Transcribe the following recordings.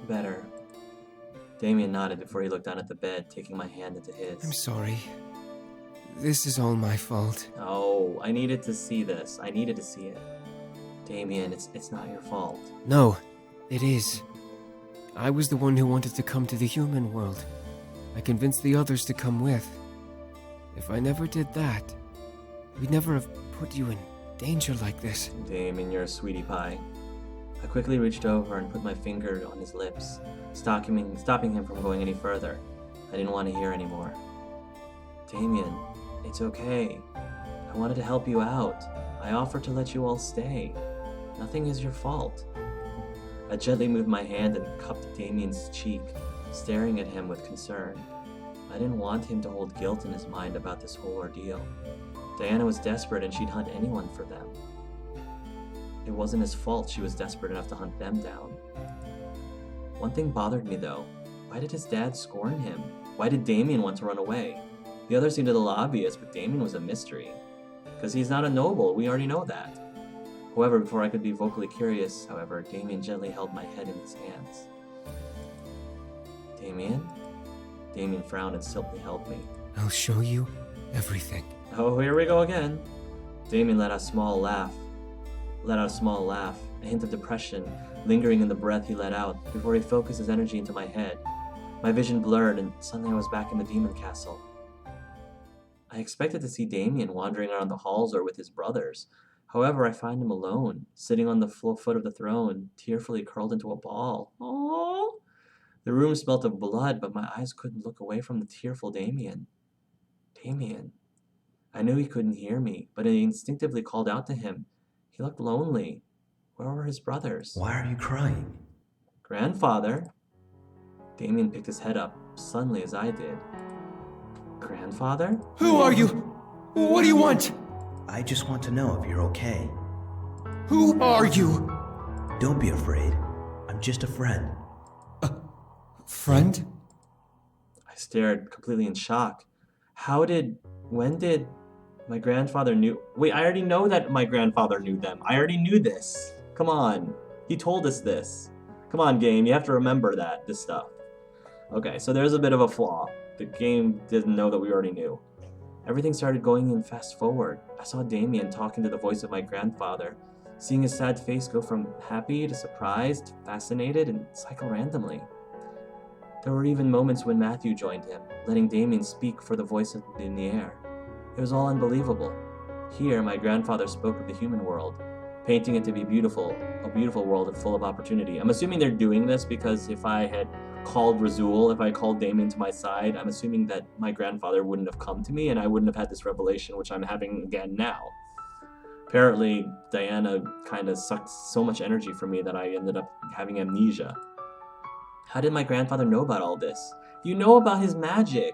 Better. Damien nodded before he looked down at the bed, taking my hand into his. I'm sorry. This is all my fault. Oh, I needed to see this. I needed to see it. Damien, it's not your fault. No, it is. I was the one who wanted to come to the human world. I convinced the others to come with. If I never did that, we'd never have put you in danger like this. Damien, you're a sweetie pie. I quickly reached over and put my finger on his lips, stopping him from going any further. I didn't want to hear anymore. Damien, it's okay. I wanted to help you out. I offered to let you all stay. Nothing is your fault. I gently moved my hand and cupped Damien's cheek, staring at him with concern. I didn't want him to hold guilt in his mind about this whole ordeal. Diana was desperate and she'd hunt anyone for them. It wasn't his fault she was desperate enough to hunt them down. One thing bothered me though. Why did his dad scorn him? Why did Damien want to run away? The others seemed a little obvious, but Damien was a mystery. Because he's not a noble, we already know that. However, before I could be vocally curious, however, Damien gently held my head in his hands. Damien? Damien frowned and simply held me. I'll show you everything. Oh, here we go again. Damien let out a small laugh, a hint of depression lingering in the breath he let out before he focused his energy into my head. My vision blurred and suddenly I was back in the demon castle. I expected to see Damien wandering around the halls or with his brothers. However, I find him alone, sitting on the foot of the throne, tearfully curled into a ball. Aww. The room smelt of blood, but my eyes couldn't look away from the tearful Damien. Damien. I knew he couldn't hear me, but I instinctively called out to him. He looked lonely. Where were his brothers? Why are you crying? Grandfather. Damien picked his head up, suddenly as I did. Grandfather? Who are you? What do you want? I just want to know if you're okay. Who are you? Don't be afraid. I'm just a friend. Friend? I stared, completely in shock. When did my grandfather knew? Wait, I already know that my grandfather knew them. I already knew this. Come on. He told us this. Come on, game. You have to remember this stuff. Okay, so there's a bit of a flaw. The game didn't know that we already knew. Everything started going in fast forward. I saw Damien talking to the voice of my grandfather, seeing his sad face go from happy to surprised, fascinated, and cycle randomly. There were even moments when Matthew joined him, letting Damien speak for the voice in the air. It was all unbelievable. Here, my grandfather spoke of the human world, painting it to be beautiful, a beautiful world full of opportunity. I'm assuming they're doing this because if I had called Razul, if I called Damien to my side, I'm assuming that my grandfather wouldn't have come to me and I wouldn't have had this revelation, which I'm having again now. Apparently, Diana kind of sucked so much energy from me that I ended up having amnesia. How did my grandfather know about all this? You know about his magic!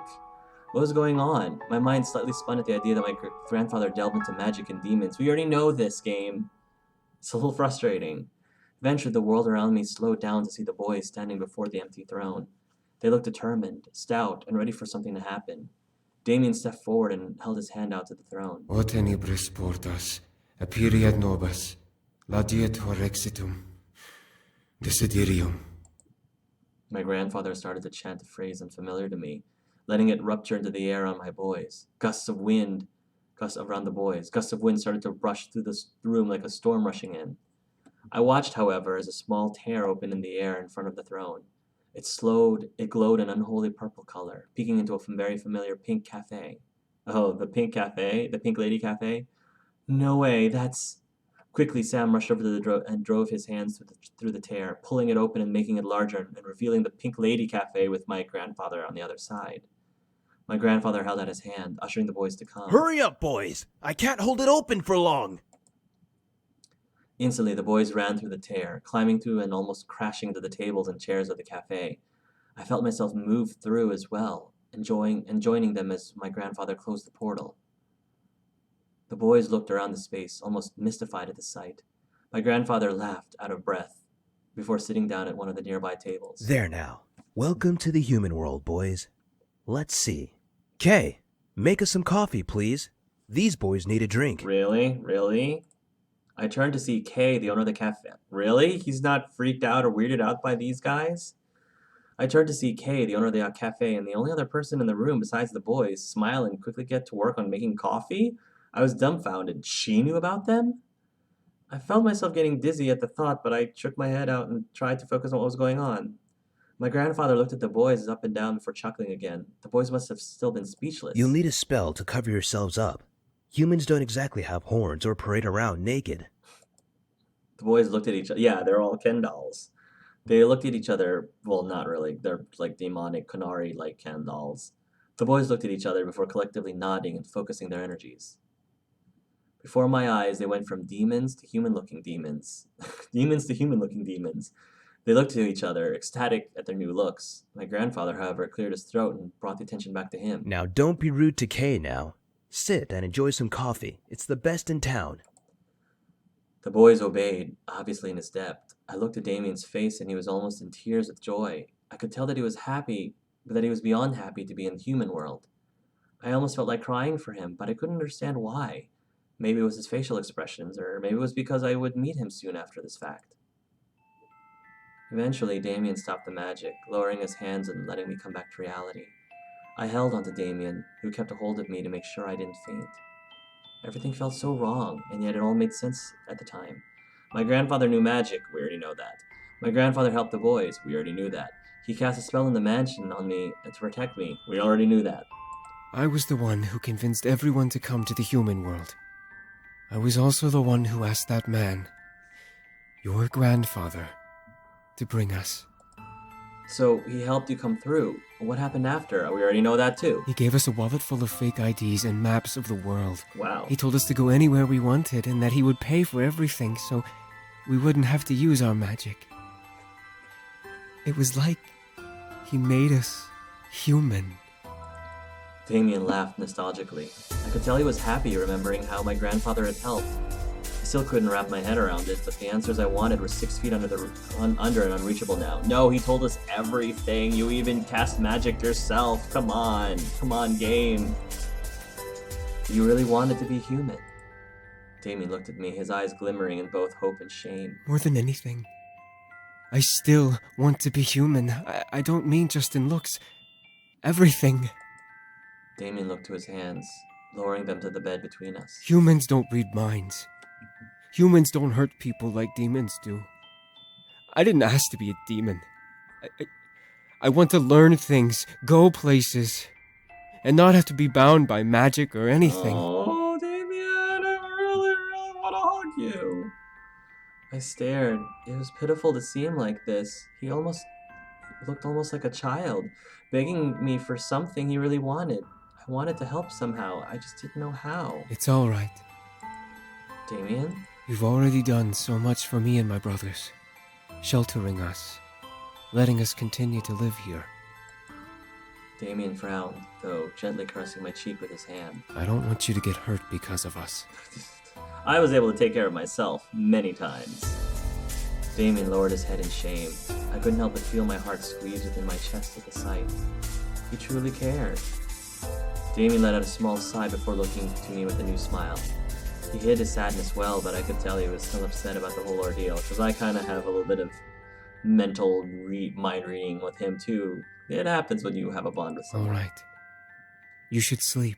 What was going on? My mind slightly spun at the idea that my grandfather delved into magic and demons. We already know this game. It's a little frustrating. Eventually, the world around me slowed down to see the boys standing before the empty throne. They looked determined, stout, and ready for something to happen. Damien stepped forward and held his hand out to the throne. O tenebris portas, aperiat nobis, laudetur exitum, desiderium. My grandfather started to chant a phrase unfamiliar to me, letting it rupture into the air on my boys. Gusts of wind started to rush through the room like a storm rushing in. I watched, however, as a small tear opened in the air in front of the throne. It glowed an unholy purple color, peeking into a very familiar pink cafe. Oh, the pink cafe? The Pink Lady Cafe? No way, that's... Quickly, Sam rushed over to the and drove his hands through the tear, pulling it open and making it larger and revealing the Pink Lady Cafe with my grandfather on the other side. My grandfather held out his hand, ushering the boys to come. Hurry up, boys! I can't hold it open for long! Instantly, the boys ran through the tear, climbing through and almost crashing into the tables and chairs of the cafe. I felt myself move through as well, joining them as my grandfather closed the portal. The boys looked around the space, almost mystified at the sight. My grandfather laughed, out of breath, before sitting down at one of the nearby tables. There now. Welcome to the human world, boys. Let's see. Kay, make us some coffee, please. These boys need a drink. Really? Really? I turned to see Kay, the owner of the cafe. Really? He's not freaked out or weirded out by these guys? I turned to see Kay, the owner of the cafe, and the only other person in the room besides the boys, smile and quickly get to work on making coffee. I was dumbfounded. She knew about them? I felt myself getting dizzy at the thought, but I shook my head out and tried to focus on what was going on. My grandfather looked at the boys up and down before chuckling again. The boys must have still been speechless. You'll need a spell to cover yourselves up. Humans don't exactly have horns or parade around naked. The boys looked at each other. Yeah, they're all Ken dolls. They looked at each other. Well, not really. They're like demonic, Kunari-like Ken dolls. The boys looked at each other before collectively nodding and focusing their energies. Before my eyes, they went from demons to human-looking demons. Demons to human-looking demons. They looked at each other, ecstatic at their new looks. My grandfather, however, cleared his throat and brought the attention back to him. Now don't be rude to Kay now. Sit and enjoy some coffee. It's the best in town. The boys obeyed, obviously in his depth. I looked at Damien's face and he was almost in tears with joy. I could tell that he was happy, but that he was beyond happy to be in the human world. I almost felt like crying for him, but I couldn't understand why. Maybe it was his facial expressions, or maybe it was because I would meet him soon after this fact. Eventually, Damien stopped the magic, lowering his hands and letting me come back to reality. I held onto Damien, who kept a hold of me to make sure I didn't faint. Everything felt so wrong, and yet it all made sense at the time. My grandfather knew magic, we already know that. My grandfather helped the boys, we already knew that. He cast a spell in the mansion on me to protect me, we already knew that. I was the one who convinced everyone to come to the human world. I was also the one who asked that man, your grandfather, to bring us. So, he helped you come through. What happened after? We already know that too. He gave us a wallet full of fake IDs and maps of the world. Wow. He told us to go anywhere we wanted and that he would pay for everything so we wouldn't have to use our magic. It was like he made us human. Damien laughed nostalgically. I could tell he was happy remembering how my grandfather had helped. I still couldn't wrap my head around it, but the answers I wanted were 6 feet under and unreachable now. No, he told us everything. You even cast magic yourself. Come on, game. You really wanted to be human. Damien looked at me, his eyes glimmering in both hope and shame. More than anything, I still want to be human. I don't mean just in looks. Everything. Damien looked to his hands, lowering them to the bed between us. Humans don't read minds. Humans don't hurt people like demons do. I didn't ask to be a demon. I want to learn things, go places, and not have to be bound by magic or anything. Oh, Damien, I really want to hug you. I stared. It was pitiful to see him like this. He looked almost like a child, begging me for something he really wanted. I wanted to help somehow. I just didn't know how. It's all right. Damien? You've already done so much for me and my brothers, sheltering us, letting us continue to live here. Damien frowned, though gently caressing my cheek with his hand. I don't want you to get hurt because of us. I was able to take care of myself many times. Damien lowered his head in shame. I couldn't help but feel my heart squeeze within my chest at the sight. He truly cared. Damien let out a small sigh before looking to me with a new smile. He hid his sadness well, but I could tell he was still upset about the whole ordeal, because I kind of have a little bit of mental mind reading with him too. It happens when you have a bond with someone. All right. You should sleep.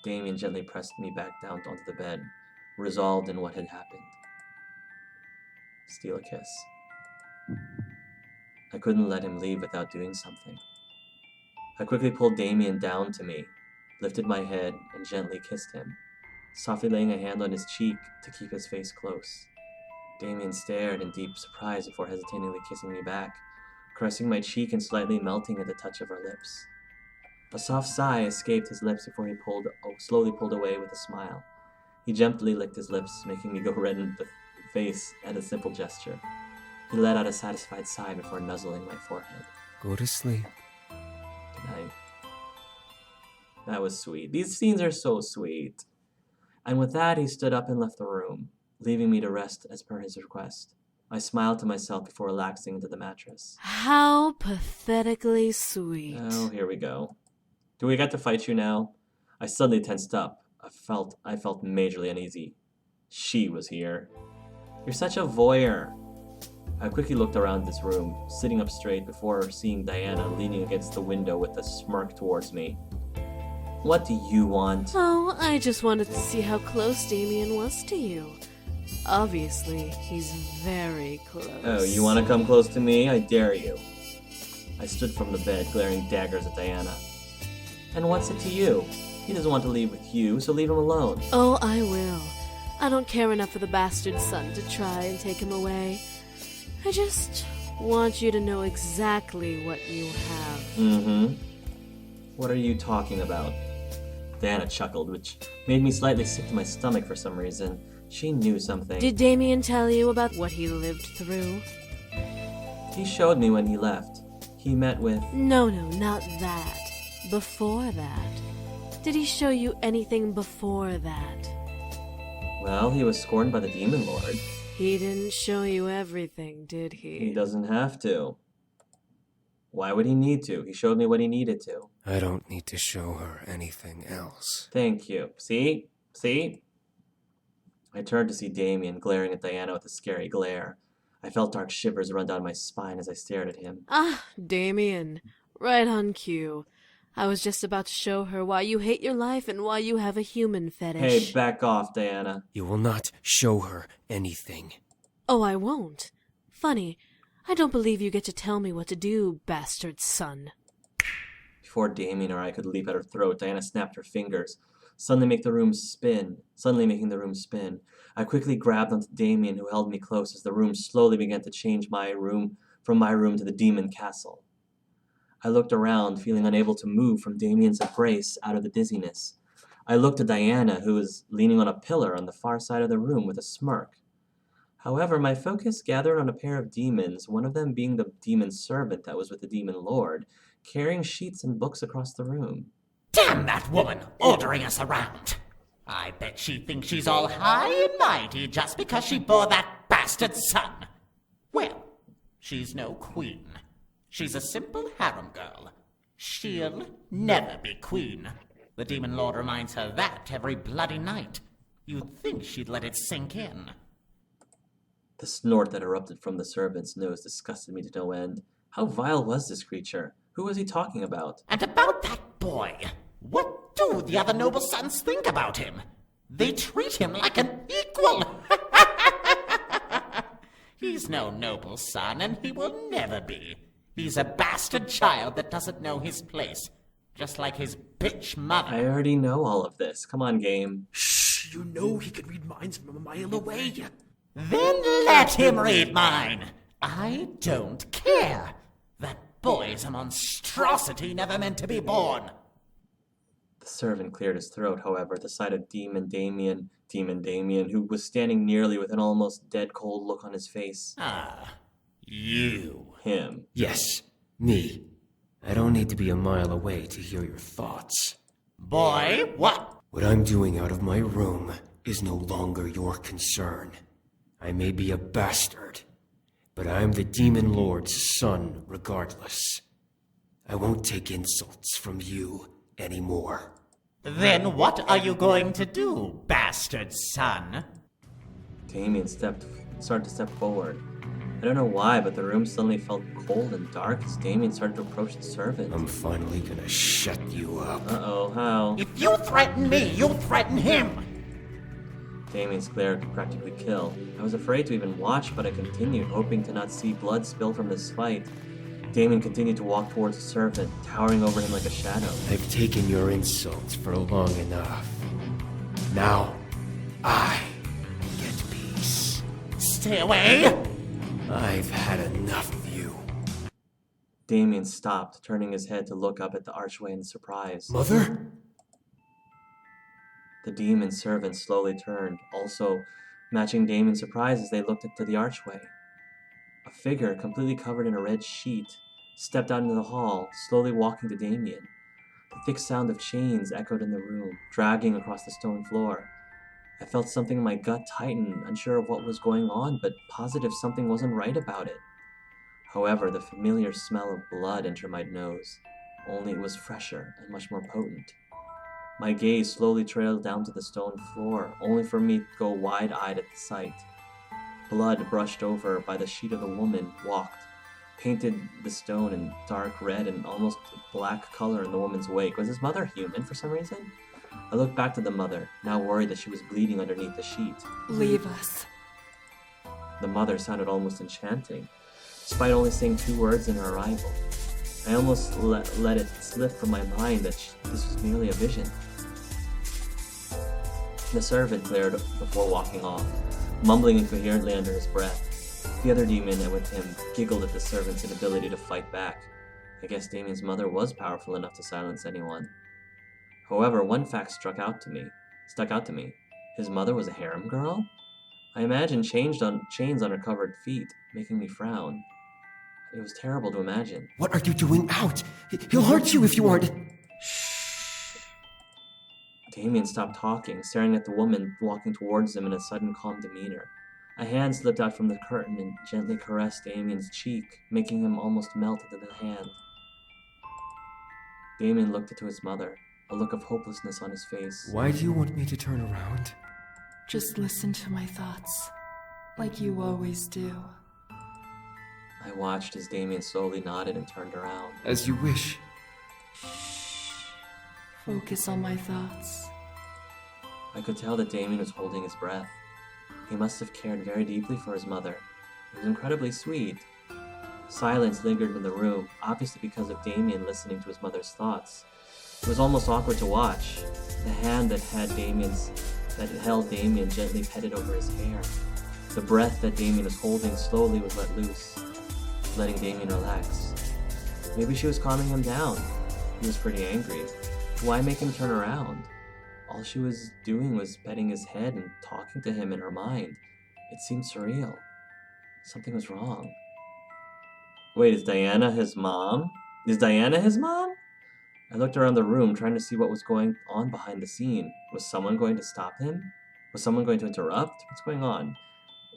Damien gently pressed me back down onto the bed, resolved in what had happened. Steal a kiss. I couldn't let him leave without doing something. I quickly pulled Damien down to me, lifted my head, and gently kissed him, softly laying a hand on his cheek to keep his face close. Damien stared in deep surprise before hesitatingly kissing me back, caressing my cheek and slightly melting at the touch of our lips. A soft sigh escaped his lips before he slowly pulled away with a smile. He gently licked his lips, making me go red in the face at a simple gesture. He let out a satisfied sigh before nuzzling my forehead. Go to sleep. Good night. That was sweet. These scenes are so sweet. And with that, he stood up and left the room, leaving me to rest as per his request. I smiled to myself before relaxing into the mattress. How pathetically sweet. Oh, here we go. Do we get to fight you now? I suddenly tensed up. I felt majorly uneasy. She was here. You're such a voyeur. I quickly looked around this room, sitting up straight before seeing Diana leaning against the window with a smirk towards me. What do you want? Oh, I just wanted to see how close Damien was to you. Obviously, he's very close. Oh, you want to come close to me? I dare you. I stood from the bed, glaring daggers at Diana. And what's it to you? He doesn't want to leave with you, so leave him alone. Oh, I will. I don't care enough for the bastard son to try and take him away. I just want you to know exactly what you have. Mm-hmm. What are you talking about? Diana chuckled, which made me slightly sick to my stomach for some reason. She knew something. Did Damien tell you about what he lived through? He showed me when he left. He met with... No, not that. Before that. Did he show you anything before that? Well, he was scorned by the Demon Lord. He didn't show you everything, did He he? doesn't have to. Why would he need to? He showed me what he needed to. I don't need to show her anything else. Thank you. See? See? I turned to see Damien glaring at Diana with a scary glare. I felt dark shivers run down my spine as I stared at him. Ah, Damien. Right on cue. I was just about to show her why you hate your life and why you have a human fetish. Hey, back off, Diana. You will not show her anything. Oh, I won't. Funny. I don't believe you get to tell me what to do, bastard son. Before Damien or I could leap at her throat, Diana snapped her fingers, suddenly making the room spin. I quickly grabbed onto Damien, who held me close as the room slowly began to change from my room to the demon castle. I looked around, feeling unable to move from Damien's embrace out of the dizziness. I looked at Diana, who was leaning on a pillar on the far side of the room with a smirk. However, my focus gathered on a pair of demons, one of them being the demon servant that was with the demon lord, carrying sheets and books across the room. Damn that woman, ordering us around. I bet she thinks she's all high and mighty just because she bore that bastard son. Well, she's no queen. She's a simple harem girl. She'll never be queen. The demon lord reminds her that every bloody night. You'd think she'd let it sink in. The snort that erupted from the servant's nose disgusted me to no end. How vile was this creature? Who was he talking about? And about that boy, what do the other noble sons think about him? They treat him like an equal. He's no noble son, and he will never be. He's a bastard child that doesn't know his place, just like his bitch mother. I already know all of this. Come on, game. Shh, you know he could read minds from a mile away. Then let him read mine. I don't care. That boy's a monstrosity never meant to be born. The servant cleared his throat, however, at the sight of Demon Damien, who was standing nearly with an almost dead-cold look on his face. Ah, you. Him. Yes, me. I don't need to be a mile away to hear your thoughts. Boy, what? What I'm doing out of my room is no longer your concern. I may be a bastard, but I'm the Demon Lord's son regardless. I won't take insults from you anymore. Then what are you going to do, bastard son? Damien started to step forward. I don't know why, but the room suddenly felt cold and dark as Damien started to approach the servant. I'm finally gonna shut you up. Uh-oh, how? If you threaten me, you threaten him. Damien's glare could practically kill. I was afraid to even watch, but I continued, hoping to not see blood spill from this fight. Damien continued to walk towards the servant, towering over him like a shadow. I've taken your insults for long enough. Now, I get peace. Stay away! I've had enough of you. Damien stopped, turning his head to look up at the archway in surprise. Mother? The demon servant slowly turned, also matching Damien's surprise as they looked into the archway. A figure, completely covered in a red sheet, stepped out into the hall, slowly walking to Damien. The thick sound of chains echoed in the room, dragging across the stone floor. I felt something in my gut tighten, unsure of what was going on, but positive something wasn't right about it. However, the familiar smell of blood entered my nose, only it was fresher and much more potent. My gaze slowly trailed down to the stone floor, only for me to go wide-eyed at the sight. Blood brushed over by the sheet of the woman walked, painted the stone in dark red and almost black color in the woman's wake. Was his mother human for some reason? I looked back to the mother, now worried that she was bleeding underneath the sheet. Leave us. The mother sounded almost enchanting, despite only saying 2 words in her arrival. I almost let it slip from my mind that this was merely a vision. The servant glared before walking off, mumbling incoherently under his breath. The other demon with him giggled at the servant's inability to fight back. I guess Damien's mother was powerful enough to silence anyone. However, one fact stuck out to me. His mother was a harem girl? I imagined chains on her covered feet, making me frown. It was terrible to imagine. What are you doing out? He'll hurt you if you aren't... Damien stopped talking, staring at the woman walking towards him in a sudden calm demeanor. A hand slipped out from the curtain and gently caressed Damien's cheek, making him almost melt into the hand. Damien looked into his mother, a look of hopelessness on his face. Why do you want me to turn around? Just listen to my thoughts, like you always do. I watched as Damien slowly nodded and turned around. As you wish. Focus on my thoughts. I could tell that Damien was holding his breath. He must have cared very deeply for his mother. It was incredibly sweet. Silence lingered in the room, obviously because of Damien listening to his mother's thoughts. It was almost awkward to watch. The hand that held Damien gently petted over his hair. The breath that Damien was holding slowly was let loose, letting Damien relax. Maybe she was calming him down. He was pretty angry. Why make him turn around? All she was doing was petting his head and talking to him in her mind. It seemed surreal. Something was wrong. Wait, is Diana his mom? Is Diana his mom? I looked around the room, trying to see what was going on behind the scene. Was someone going to stop him? Was someone going to interrupt? What's going on?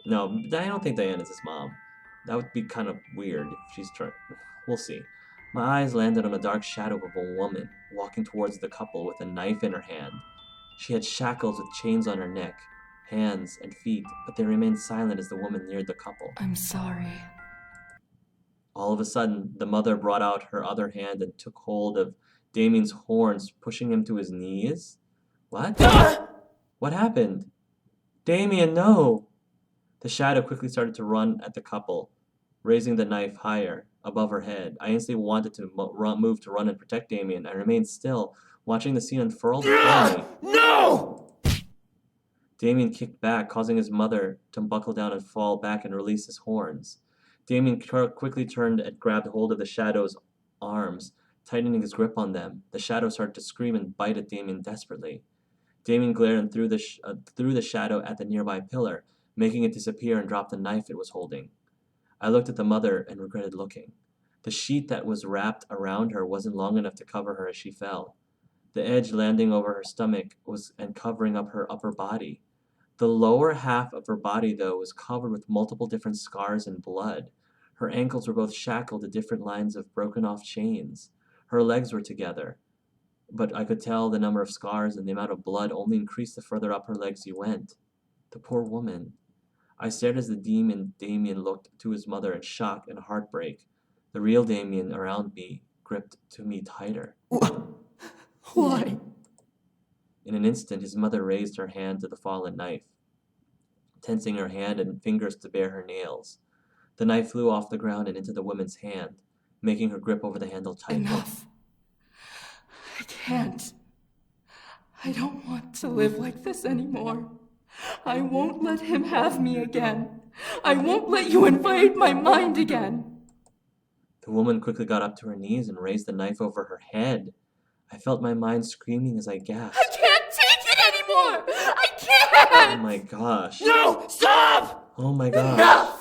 No, I don't think Diana's his mom. That would be kind of weird if she's trying... We'll see. My eyes landed on a dark shadow of a woman walking towards the couple with a knife in her hand. She had shackles with chains on her neck, hands, and feet, but they remained silent as the woman neared the couple. I'm sorry. All of a sudden, the mother brought out her other hand and took hold of Damien's horns, pushing him to his knees. What? What happened? Damien, no! The shadow quickly started to run at the couple, raising the knife higher above her head. I instantly wanted to move to run and protect Damien. I remained still, watching the scene unfurl before me. No! Damien kicked back, causing his mother to buckle down and fall back and release his horns. Damien quickly turned and grabbed hold of the shadow's arms, tightening his grip on them. The shadow started to scream and bite at Damien desperately. Damien glared and threw the shadow at the nearby pillar, making it disappear and drop the knife it was holding. I looked at the mother and regretted looking. The sheet that was wrapped around her wasn't long enough to cover her as she fell. The edge landing over her stomach and covering up her upper body. The lower half of her body, though, was covered with multiple different scars and blood. Her ankles were both shackled to different lines of broken-off chains. Her legs were together, but I could tell the number of scars and the amount of blood only increased the further up her legs you went. The poor woman. I stared as the Damien looked to his mother in shock and heartbreak. The real Damien around me gripped to me tighter. Why? In an instant, his mother raised her hand to the fallen knife, tensing her hand and fingers to bare her nails. The knife flew off the ground and into the woman's hand, making her grip over the handle tighter. Enough. I can't. I don't want to live like this anymore. I won't let him have me again. I won't let you invade my mind again. The woman quickly got up to her knees and raised the knife over her head. I felt my mind screaming as I gasped. I can't take it anymore! I can't! Oh my gosh. No! Stop! Oh my gosh. Enough!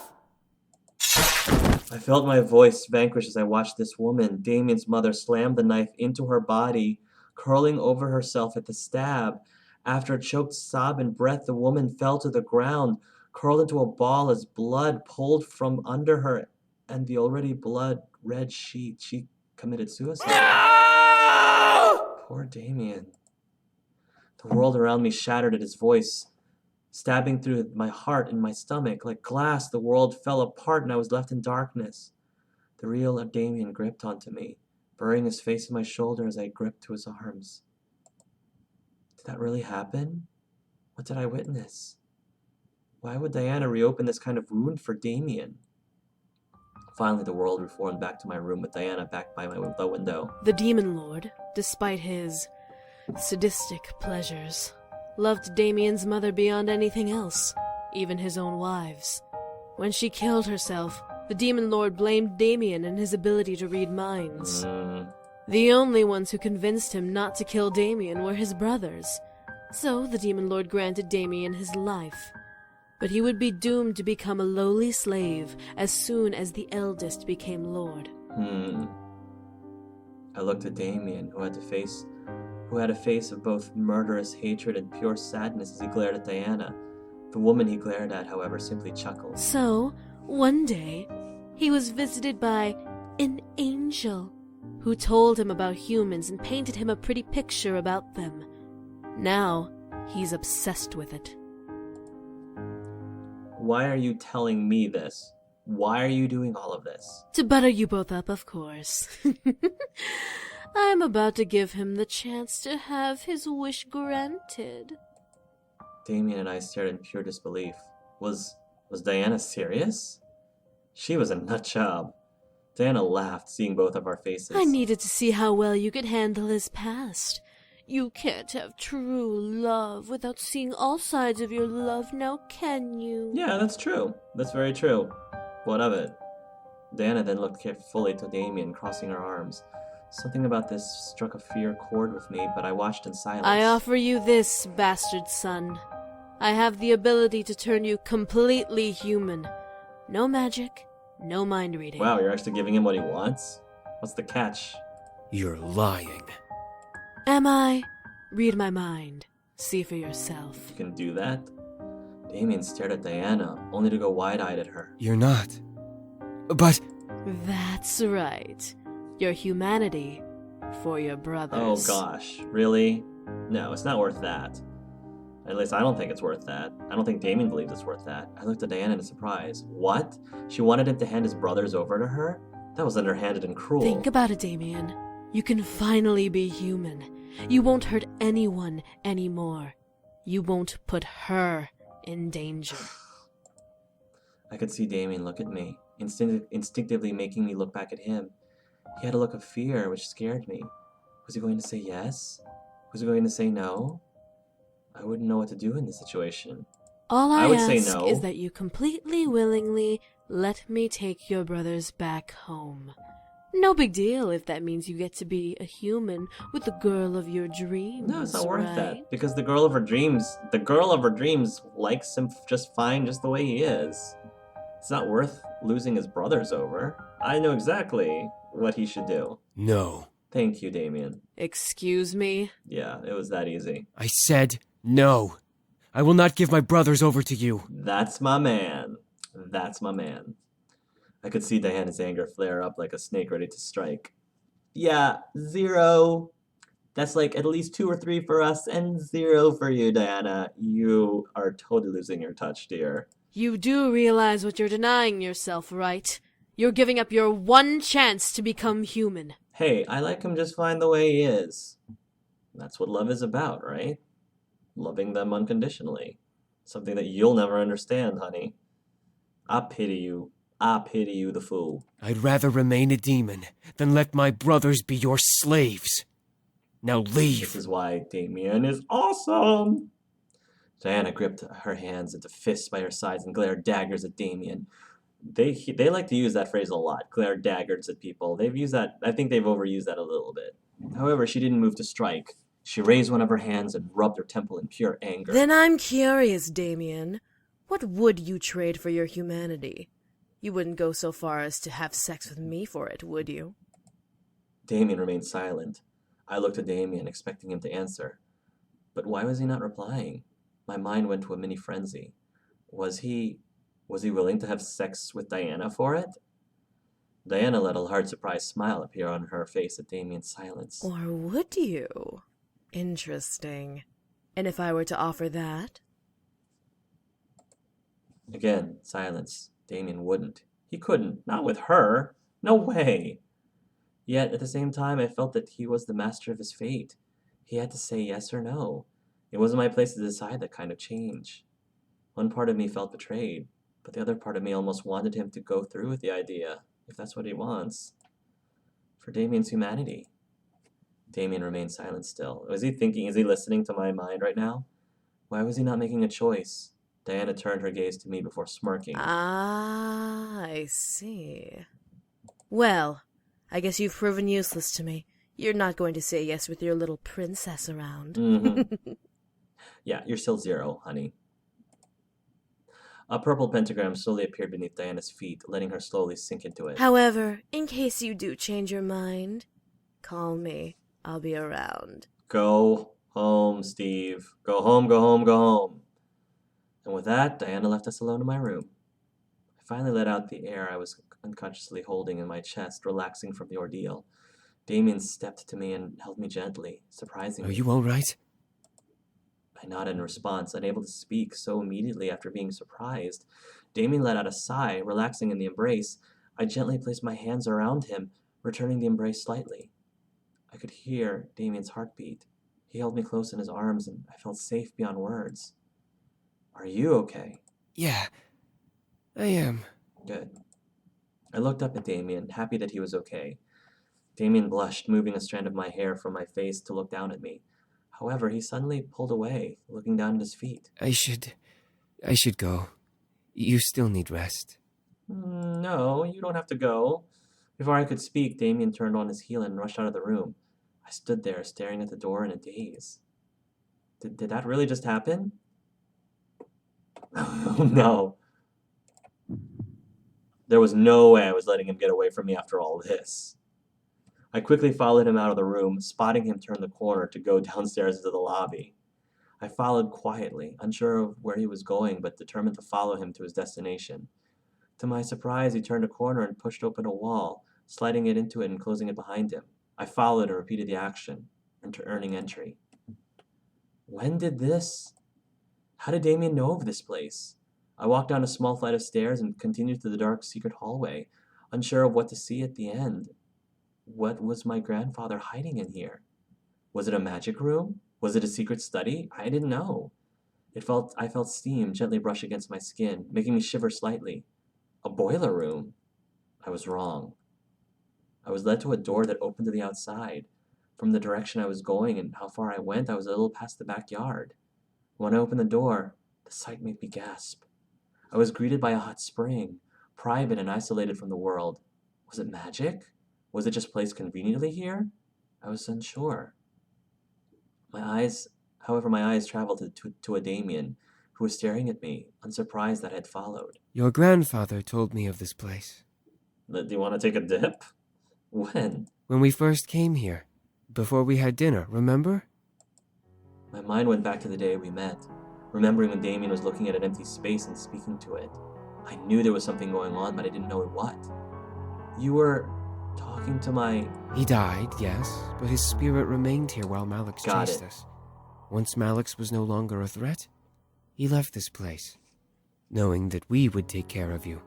I felt my voice vanquish as I watched this woman, Damien's mother, slam the knife into her body, curling over herself at the stab. After a choked sob and breath, the woman fell to the ground, curled into a ball as blood pulled from under her and the already blood-red sheet. She committed suicide. No! Poor Damien. The world around me shattered at his voice, stabbing through my heart and my stomach. Like glass, the world fell apart and I was left in darkness. The real Damien gripped onto me, burying his face in my shoulder as I gripped to his arms. Did that really happen? What did I witness? Why would Diana reopen this kind of wound for Damien? Finally, the world reformed back to my room with Diana back by the window. The Demon Lord, despite his sadistic pleasures, loved Damien's mother beyond anything else, even his own wives. When she killed herself, the Demon Lord blamed Damien and his ability to read minds. The only ones who convinced him not to kill Damien were his brothers. So the Demon Lord granted Damien his life. But he would be doomed to become a lowly slave as soon as the eldest became Lord. I looked at Damien, who had a face of both murderous hatred and pure sadness as he glared at Diana. The woman he glared at, however, simply chuckled. So, one day, he was visited by an angel who told him about humans and painted him a pretty picture about them. Now, he's obsessed with it. Why are you telling me this? Why are you doing all of this? To butter you both up, of course. I'm about to give him the chance to have his wish granted. Damien and I stared in pure disbelief. Was Diana serious? She was a nut job. Diana laughed, seeing both of our faces. I needed to see how well you could handle his past. You can't have true love without seeing all sides of your love, now can you? Yeah, that's true. That's very true. What of it? Diana then looked carefully to Damien, crossing her arms. Something about this struck a fear chord with me, but I watched in silence. I offer you this, bastard son. I have the ability to turn you completely human. No magic, no mind reading. Wow, you're actually giving him what he wants? What's the catch? You're lying. Am I? Read my mind. See for yourself. You can do that? Damien stared at Diana, only to go wide-eyed at her. You're not. But... That's right. Your humanity for your brothers. Oh gosh, really? No, it's not worth that. At least I don't think it's worth that. I don't think Damien believes it's worth that. I looked at Diana in surprise. What? She wanted him to hand his brothers over to her? That was underhanded and cruel. Think about it, Damien. You can finally be human. You won't hurt anyone anymore. You won't put her in danger. I could see Damien look at me, instinctively making me look back at him. He had a look of fear, which scared me. Was he going to say yes? Was he going to say no? I wouldn't know what to do in this situation. All I would ask say no. is that you completely willingly let me take your brothers back home. No big deal if that means you get to be a human with the girl of your dreams. No, it's not worth right? that. Because the girl of her dreams likes him just fine just the way he is. It's not worth losing his brothers over. I know exactly what he should do. No. Thank you, Damien. Excuse me? Yeah, it was that easy. I said no. I will not give my brothers over to you. That's my man. That's my man. I could see Diana's anger flare up like a snake ready to strike. Yeah, 0. That's like at least 2 or 3 for us and 0 for you, Diana. You are totally losing your touch, dear. You do realize what you're denying yourself, right? You're giving up your one chance to become human. Hey, I like him just fine the way he is. That's what love is about, right? Loving them unconditionally. Something that you'll never understand, honey. I pity you. I pity you, the fool. I'd rather remain a demon than let my brothers be your slaves. Now leave. This is why Damien is awesome. Diana gripped her hands into fists by her sides and glared daggers at Damien. They like to use that phrase a lot, glare daggers at people. They've used that, I think they've overused that a little bit. However, she didn't move to strike. She raised one of her hands and rubbed her temple in pure anger. Then I'm curious, Damien. What would you trade for your humanity? You wouldn't go so far as to have sex with me for it, would you? Damien remained silent. I looked at Damien, expecting him to answer. But why was he not replying? My mind went to a mini frenzy. Was he willing to have sex with Diana for it? Diana let a hard surprised smile appear on her face at Damien's silence. Or would you? Interesting. And if I were to offer that? Again, silence. Damien wouldn't. He couldn't. Not with her. No way. Yet, at the same time, I felt that he was the master of his fate. He had to say yes or no. It wasn't my place to decide that kind of change. One part of me felt betrayed, but the other part of me almost wanted him to go through with the idea, if that's what he wants. For Damien's humanity. Damien remained silent still. Was he thinking, is he listening to my mind right now? Why was he not making a choice? Diana turned her gaze to me before smirking. Ah, I see. Well, I guess you've proven useless to me. You're not going to say yes with your little princess around. Mm-hmm. Yeah, you're still 0, honey. A purple pentagram slowly appeared beneath Diana's feet, letting her slowly sink into it. However, in case you do change your mind, call me. I'll be around. Go home, Steve. Go home, go home, go home. And with that, Diana left us alone in my room. I finally let out the air I was unconsciously holding in my chest, relaxing from the ordeal. Damien stepped to me and held me gently, surprisingly. Are you all right? I nodded in response, unable to speak so immediately after being surprised. Damien let out a sigh, relaxing in the embrace. I gently placed my hands around him, returning the embrace slightly. I could hear Damien's heartbeat. He held me close in his arms, and I felt safe beyond words. Are you okay? Yeah, I am. Good. I looked up at Damien, happy that he was okay. Damien blushed, moving a strand of my hair from my face to look down at me. However, he suddenly pulled away, looking down at his feet. I should go. You still need rest. No, you don't have to go. Before I could speak, Damien turned on his heel and rushed out of the room. I stood there, staring at the door in a daze. Did that really just happen? Oh, no. There was no way I was letting him get away from me after all this. I quickly followed him out of the room, spotting him turn the corner to go downstairs into the lobby. I followed quietly, unsure of where he was going, but determined to follow him to his destination. To my surprise, he turned a corner and pushed open a wall, sliding it into it and closing it behind him. I followed and repeated the action, earning entry. When did this? How did Damien know of this place? I walked down a small flight of stairs and continued to the dark, secret hallway, unsure of what to see at the end. What was my grandfather hiding in here? Was it a magic room? Was it a secret study? I didn't know. I felt steam gently brush against my skin, making me shiver slightly. A boiler room? I was wrong. I was led to a door that opened to the outside. From the direction I was going and how far I went, I was a little past the backyard. When I opened the door, the sight made me gasp. I was greeted by a hot spring, private and isolated from the world. Was it magic? Was it just placed conveniently here? I was unsure. My eyes traveled to a Damien, who was staring at me, unsurprised that I had followed. Your grandfather told me of this place. Do you want to take a dip? When? When we first came here. Before we had dinner, remember? My mind went back to the day we met, remembering when Damien was looking at an empty space and speaking to it. I knew there was something going on, but I didn't know what. You were talking to my... He died, yes, but his spirit remained here while Malix Got chased it. us. Once Malix was no longer a threat, he left this place, knowing that we would take care of you.